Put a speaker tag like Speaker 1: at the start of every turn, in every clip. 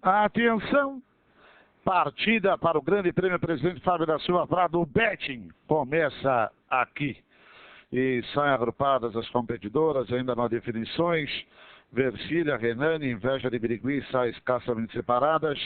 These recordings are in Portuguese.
Speaker 1: Atenção, partida para o Grande Prêmio Presidente Fábio da Silva Prado. O betting começa aqui. E saem agrupadas as competidoras, ainda não há definições. Vercília, Renane, Inveja de Birigui saem escassamente separadas.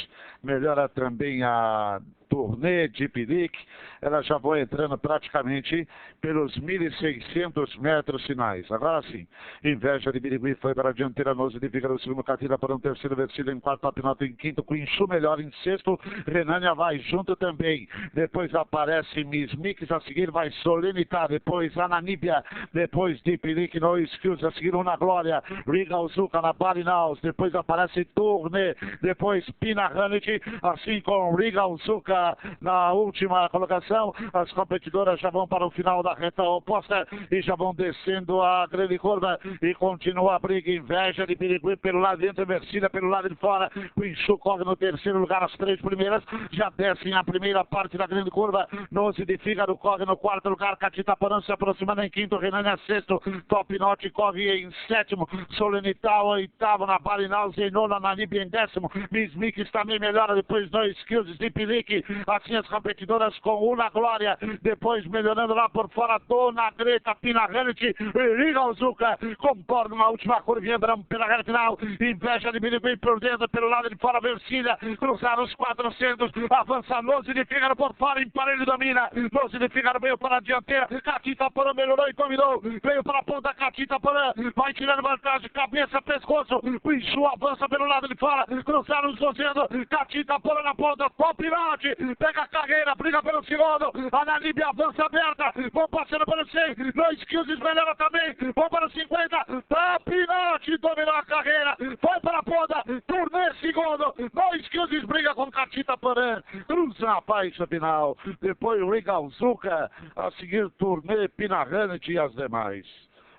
Speaker 1: Melhora também a Turnê de Pirique. Elas já vão entrando praticamente pelos 1.600 metros finais. Agora sim, Inveja de Birigui foi para a dianteira, Nose de Fígaro, segundo Catira para um terceiro, Vercília em quarto, Papinoto em quinto, Quinchu melhor em sexto, Renânia vai junto também. Depois aparece Miss Mix, a seguir vai Solenitar, depois Ananíbia, depois de Pirique, No Skills, a seguir Una Glória, Riga Uzuka na Barinaus, depois aparece Turnê, depois Pina Hanit, assim com Riga Uzuka na última colocação. As competidoras já vão para o final da reta oposta e já vão descendo a grande curva e continua a briga. Inveja de Birigui pelo lado de dentro, Vercília pelo lado de fora. Quinchu corre no terceiro lugar, as três primeiras já descem a primeira parte da grande curva. Nose de Fígaro corre no quarto lugar, Catita Porã se aproximando em quinto, Renânia sexto, Top Note corre em sétimo, Solenital oitavo, na Barinaus em nono, na Líbia em décimo, Miss Mix também melhora, depois dois Skills de Pilique, assim as competidoras com Una Glória, depois melhorando lá por fora, Dona Greta, Pina Hanit e Riga Uzuka, comportam uma última curvinha pela reta final. Inveja de Birigui por dentro, pelo lado de fora, Vercília, cruzaram os 400, avança Nose de Fígaro por fora, emparelho domina, Nose de Fígaro veio para a dianteira, Catita Porã melhorou e combinou, veio para a ponta, Catita Porã vai tirando vantagem, cabeça, pescoço, Quinchu avança pelo lado de fora, cruzaram os 200, Catita Porã na ponta, Top Note, pega a carreira, briga pelo segundo, a Namíbia avança aberta, vão passando pelo 100, No Skills melhora também, vão para os 50, Top Note dominou a carreira, foi para a ponta, Turnê segundo, No Skills briga com Catita Porã, cruza a faixa final, depois Riga Uzuka, a seguir Turnê, Pina Hanit e as demais.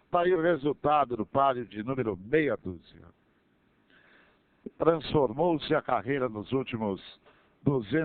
Speaker 1: Está aí o resultado do páreo de número meia dúzia. Transformou-se a carreira nos últimos 200